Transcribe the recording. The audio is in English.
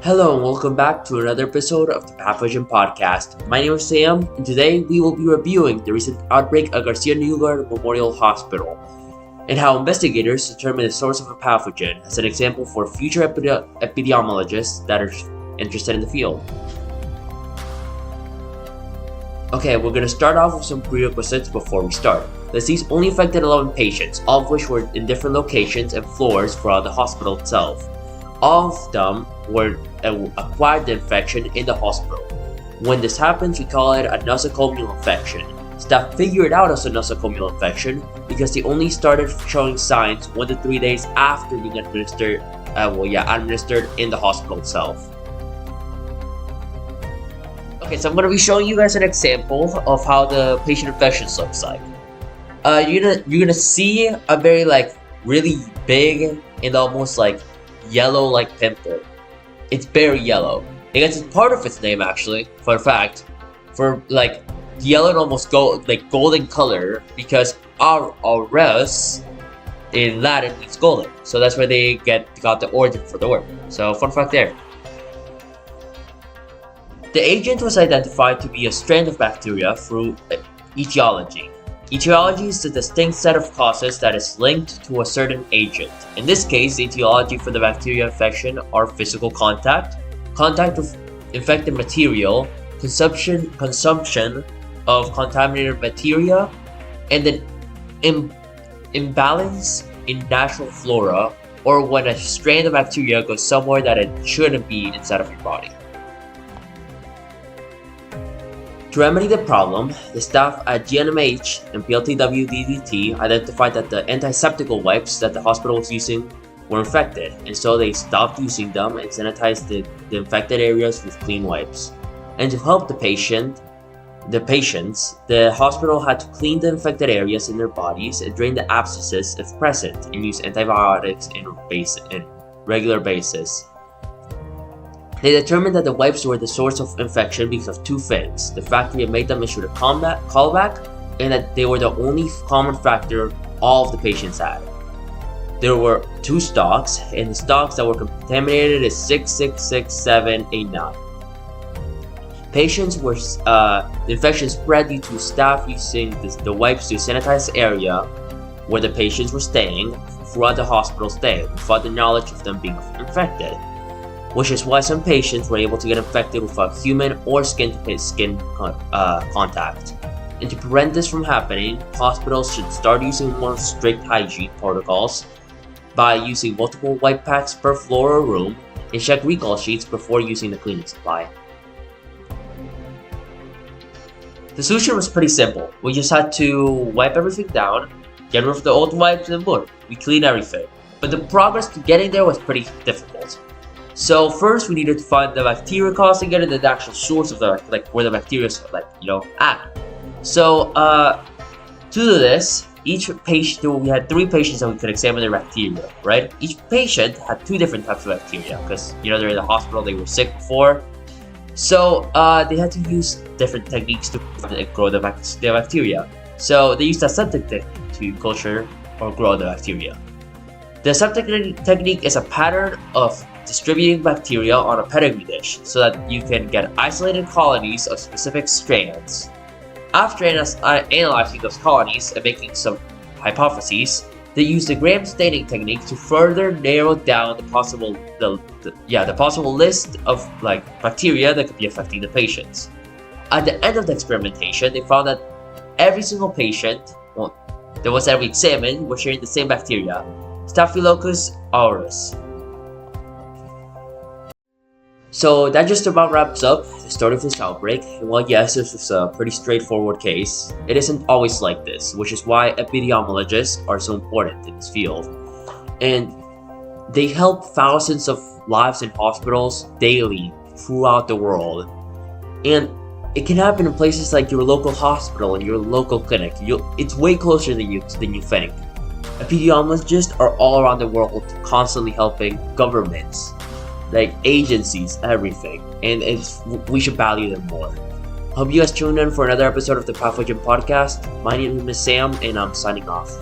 Hello and welcome back to another episode of the Pathogen Podcast. My name is Sam, and today we will be reviewing the recent outbreak at Garcia Newgard Memorial Hospital and how investigators determine the source of a pathogen as an example for future epidemiologists that are interested in the field. Okay, we're going to start off with some prerequisites before we start. The disease only affected 11 patients, all of which were in different locations and floors throughout the hospital itself. All of them were acquired the infection in the hospital. When this happens, we call it a nosocomial infection. Staff figured it out as a nosocomial infection because they only started showing signs 1 to 3 days after being administered in the hospital itself. Okay, so I'm going to be showing you guys an example of how the patient infections looks like. You're gonna see a very really big and almost yellow pimple. It's very yellow. It gets part of its name actually, for a fact, for yellow and almost golden color because aureus in Latin means golden. So that's where they got the origin for the word. So fun fact there. The agent was identified to be a strain of bacteria through etiology. Etiology is a distinct set of causes that is linked to a certain agent. In this case, the etiology for the bacteria infection are physical contact with infected material, consumption of contaminated materia, and an imbalance in natural flora, or when a strain of bacteria goes somewhere that it shouldn't be inside of your body. To remedy the problem, the staff at GNMH and PLTW-DDT identified that the antiseptical wipes that the hospital was using were infected, and so they stopped using them and sanitized the infected areas with clean wipes. And to help the patients, the hospital had to clean the infected areas in their bodies and drain the abscesses if present, and use antibiotics in regular basis. They determined that the wipes were the source of infection because of two things: the fact they made them issue a callback, and that they were the only common factor all of the patients had. There were 2 stocks, and the stocks that were contaminated is 6666789. Patients were the infection spread due to staff using the wipes to sanitize the area where the patients were staying throughout the hospital stay without the knowledge of them being infected, which is why some patients were able to get infected without human or skin-to-skin contact. And to prevent this from happening, hospitals should start using more strict hygiene protocols by using multiple wipe packs per floor or room, and check recall sheets before using the cleaning supply. The solution was pretty simple. We just had to wipe everything down, get rid of the old wipes, and boom, we cleaned everything. But the progress to getting there was pretty difficult. So first we needed to find the bacteria cause and get the actual source of the where the bacteria is at. So to do this, each patient, we had 3 patients that we could examine their bacteria, right? Each patient had 2 different types of bacteria because they're in the hospital, they were sick before. So they had to use different techniques to grow the bacteria. So they used aseptic technique to culture or grow the bacteria. The aseptic technique is a pattern of distributing bacteria on a pedigree dish so that you can get isolated colonies of specific strands. After analyzing those colonies and making some hypotheses, they use the gram staining technique to further narrow down the possible list of bacteria that could be affecting the patients. At the end of the experimentation, they found that every single patient, the ones that we examined, were sharing the same bacteria, Staphylococcus aureus. So that just about wraps up the story of this outbreak. And while yes, this is a pretty straightforward case, it isn't always like this, which is why epidemiologists are so important in this field. And they help thousands of lives in hospitals daily throughout the world. And it can happen in places like your local hospital and your local clinic. It's way closer than you think. Epidemiologists are all around the world constantly helping governments, agencies, everything, and we should value them more. Hope you guys tune in for another episode of the Pathogen Podcast. My name is Sam, and I'm signing off.